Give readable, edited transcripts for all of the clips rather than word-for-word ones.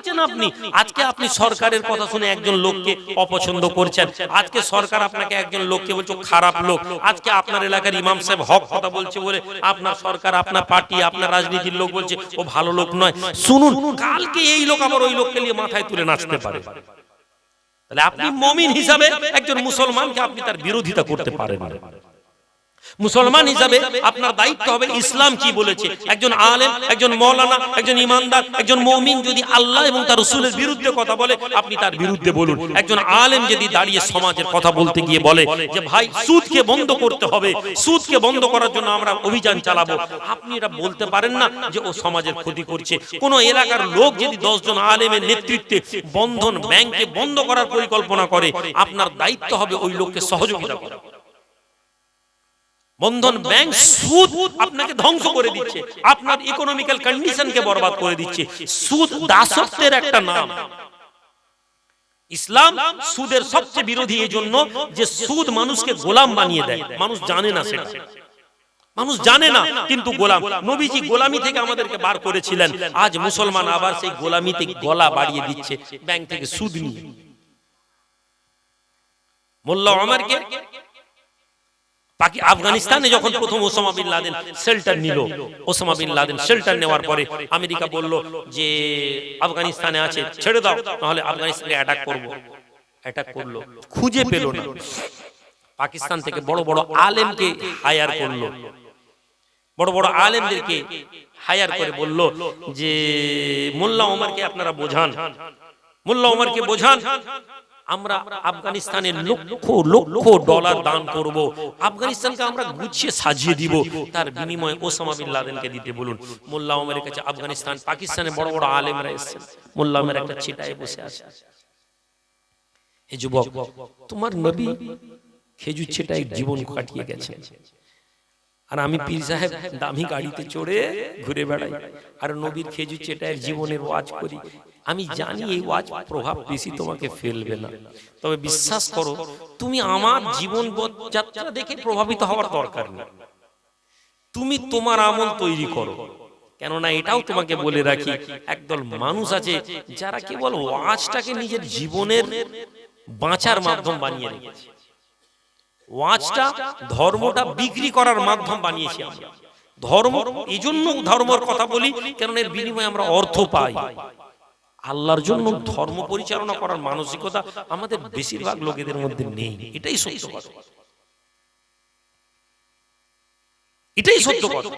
করছেন আপনি? আজকে আপনি সরকারের কথা শুনে একজন লোককে অপছন্দ করছেন, আজকে সরকার আপনাকে একজন লোককে বলছে খারাপ লোক, আজকে আপনার এলাকার ইমাম সাহেব হক কথা বলছে বলে আপনার সরকার, আপনার পার্টি, আপনার রাজনীতির লোক বলছে ও ভালো লোক নয়। শুনুন, কালকে এই লোক আবার ওই লোককে নিয়ে মাথায় তুলে নাচতে পারে। তাহলে আপনি মুমিন হিসাবে একজন মুসলমানকে আপনি তার বিরোধিতা করতে পারেন না। মুসলমান হিসাবে আপনার দায়িত্ব হবে ইসলাম কি বলেছে। একজন আলেম, একজন মাওলানা, একজন ইমানদার, একজন মুমিন যদি আল্লাহ এবং তার রাসূলের বিরুদ্ধে কথা বলে আপনি তার বিরুদ্ধে বলুন। একজন আলেম যদি দাঁড়িয়ে সমাজের কথা বলতে গিয়ে বলে যে ভাই সুদকে বন্ধ করতে হবে, সুদকে বন্ধ করার জন্য আমরা অভিযান চালাবো, আপনি এটা বলতে পারেন না যে ও সমাজের ক্ষতি করছে। কোন এলাকার লোক যদি 10 জন আলেমের নেতৃত্বে বন্ধন ব্যাংকে বন্ধ করার পরিকল্পনা করে আপনার দায়িত্ব হবে ওই লোককে সহযোগিতা করা। বন্ধন ব্যাংক সুদ আপনাকে ধ্বংস করে দিচ্ছে, আপনার ইকোনমিক্যাল কন্ডিশনকে বরবাদ করে দিচ্ছে। সুদ দাসত্বের একটা নাম। ইসলাম সুদের সবচেয়ে বিরোধী এই জন্য যে সুদ মানুষকে গোলাম বানিয়ে দেয়। মানুষ জানে না সেটা, মানুষ জানে না কিন্তু গোলাম। নবীজি গোলামি থেকে আমাদেরকে বার করেছিলেন, আজ মুসলমান আবার সেই গোলামিতে গলা বাড়িয়ে দিচ্ছে ব্যাংক থেকে সুদ নিয়ে। মোল্লা ওমরকে আফগানিস্তানে যখন প্রথম ওসামা বিন লাদেন শেল্টার নিল, ওসামা বিন লাদেন শেল্টার নেওয়ার পরে আমেরিকা বলল যে আফগানিস্তানে আছে ছেড়ে দাও, নাহলে আফগানিস্তানে অ্যাটাক করব। অ্যাটাক করলো, খুঁজে পেল না। পাকিস্তান থেকে বড় বড় আলেমকে হায়ার করলো, বড় বড় আলেমদেরকে হায়ার করে বলল যে মোল্লা ওমরকে আপনারা বোঝান, মোল্লা ওমরকে বোঝান, আমরা আফগানিস্তানের লক্ষ লক্ষ ডলার দান করব, আফগানিস্তানকে আমরা গুছিয়ে সাজিয়ে দিব, তার বিনিময়ে ওসামা বিন লাদেনকে দিতে বলুন। মোল্লা ওমরের কাছে আফগানিস্তান, পাকিস্তানে বড় বড় আলেমরা এসেছেন, মোল্লা ওমর একটা ছিটায় বসে আছে। হে যুবক, তোমার নবী খেজুর ছিটায় জীবন কাটিয়ে গেছেন, আর আমি পীর সাহেব দামি গাড়িতে চড়ে ঘুরে বেড়াই আর নবীর খেজুর ছিটায় জীবনের ওয়াজ করি। আমি জানি এই ওয়াজ প্রভাব বেশি তোমাকে ফেলবে না, তবে বিশ্বাস করো তুমি আমার জীবন যাত্রা দেখে প্রভাবিত হওয়ার দরকার নেই। তুমি তোমার আমল তৈরি করো। কেননা এটাও তোমাকে বলে রাখি, একদল মানুষ আছে যারা কেবল ওয়াজটাকে নিজের জীবনের বাঁচার মাধ্যম বানিয়ে রেখেছে। ওয়াজটা ধর্মটা বিক্রি করার মাধ্যম বানিয়েছি আমরা। ধর্ম এই জন্য ধর্মের কথা বলি, কারণ এর বিনিময়ে আমরা অর্থ পাই। আল্লাহর জন্য ধর্ম পরিচালনা করার মানসিকতা আমাদের বেশিরভাগ লোকেদের মধ্যে নেই। এটাই সত্য কথা, এটাই সত্য কথা।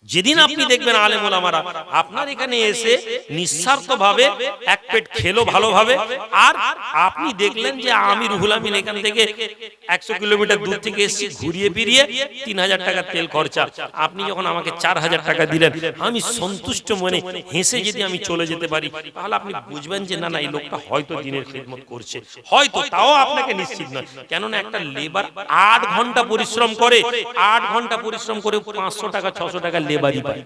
যেদিন আপনি দেখবেন আলেম ওলামারা আপনার এখানে এসে নিঃস্বার্থভাবে এক পেট খেলো ভালোভাবে, আর আপনি দেখলেন যে আমি রুহুল আমিন এখান থেকে 100 কিলোমিটার দূর থেকে এসেছি ঘুরিয়ে ফিরিয়ে 3000 টাকা তেল খরচা, আপনি যখন আমাকে 4000 টাকা দিলেন, আমি সন্তুষ্ট মনে হেসে যদি আমি চলে যেতে পারি, তাহলে আপনি বুঝবেন যে না না এই লোকটা হয়তো দিনের খিদমত করছে, হয়তো। তাও আপনাকে নিশ্চিত নয়, কেননা একটা লেবার 8 ঘন্টা পরিশ্রম করে, 8 ঘন্টা পরিশ্রম করে 500 টাকা 600 টাকা লেবারই পায়।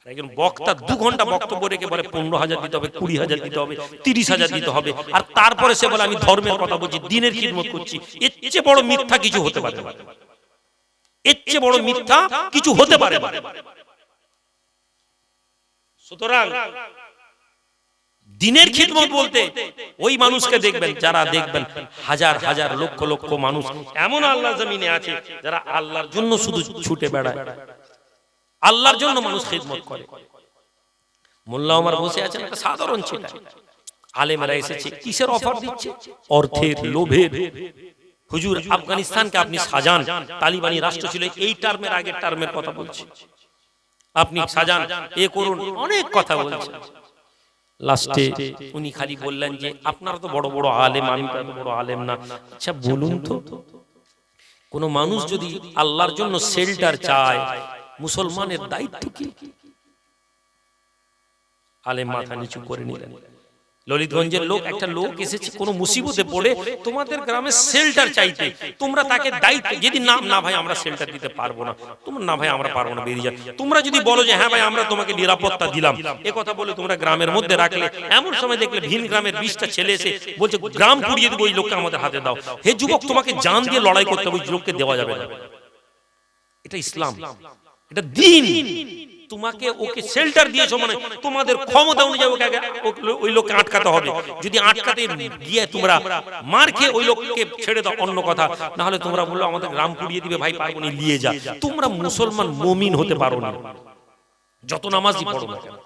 একজন বক্তা 2 ঘন্টা বক্তব্য রেখে বলে 15,000 দিতে হবে, 20,000 দিতে হবে, 30,000 দিতে হবে, আর তারপরে সে বলে আমি ধর্মের কথা বলছি, দিনের খিদমত করছি। এর চেয়ে বড় মিথ্যা কিছু হতে পারে না, এর চেয়ে বড় মিথ্যা কিছু হতে পারে না। সুতরাং দিনের খিদমত বলতে ওই মানুষকে দেখবেন, যারা দেখবেন হাজার হাজার লক্ষ লক্ষ মানুষ এমন আল্লাহর জমিনে আছে যারা আল্লাহর জন্য শুধু ছুটে বেড়ায়, আল্লাহর জন্য মানুষ খিদমত করে। মোল্লা ওমর বসে আছেন একটা সাধারণ ছেলে, আলেমরা এসেছে কিসের অফার দিচ্ছে? অর্থের, লোভের। হুজুর আফগানিস্তানকে আপনি সাজান, তালিবানি রাষ্ট্র ছিল, এই টার্মের আগের টার্মের কথা বলছি, আপনি সাজান, এ করুন, অনেক কথা বলছেন। লাস্টে উনি খালি বললেন যে আপনারা তো বড় বড় আলেম, আমি তো এত বড় আলেম না। আচ্ছা বলুন তো, কোন মানুষ যদি আল্লাহর জন্য শেল্টার চায়, মুসলমানের দায়িত্ব কি? আলেম মাথা নিচু করে নিলেন। ললিতগঞ্জের লোক, একটা লোক এসেছে কোন মুসিবতে পড়ে তোমাদের গ্রামে শেল্টার চাইতে, তোমরা তাকে দায়িত্ব, যদি না ভাই আমরা শেল্টার দিতে পারবো না, তোমরা না ভাই আমরা পারবো না, বেরিয়ে যান। তোমরা যদি বলো যে হ্যাঁ ভাই আমরা তোমাকে নিরাপত্তা দিলাম, এ কথা বলে তোমরা গ্রামের মধ্যে রাখলে, এমন সময় দেখলে ভিন গ্রামের 20টা ছেলে এসে বলছে গ্রাম পুড়িয়ে দেবো, ওই লোককে আমাদের হাতে দাও। হে যুবক, তোমাকে জান দিয়ে লড়াই করতে হবে, ওই লোককে দেওয়া যাবে না। এটা ইসলাম, এটা দ্বীন। তোমাকে ওকে শেল্টার দিয়েছো মানে তোমাদের ক্ষমতা অনুযায়ী ওকে ওই লোককে আটকাতে হবে। যদি আটকাতে গিয়ে তোমরা মার খেয়ে ওই লোককে ছেড়ে দাও অন্য কথা, না হলে তোমরা বললো আমাদের গ্রাম পুড়িয়ে দিবে, ভাই পারবো না, নিয়ে যা। তোমরা মুসলমান মুমিন হতে পারো না, যত নামাজই পড়ো না কেন।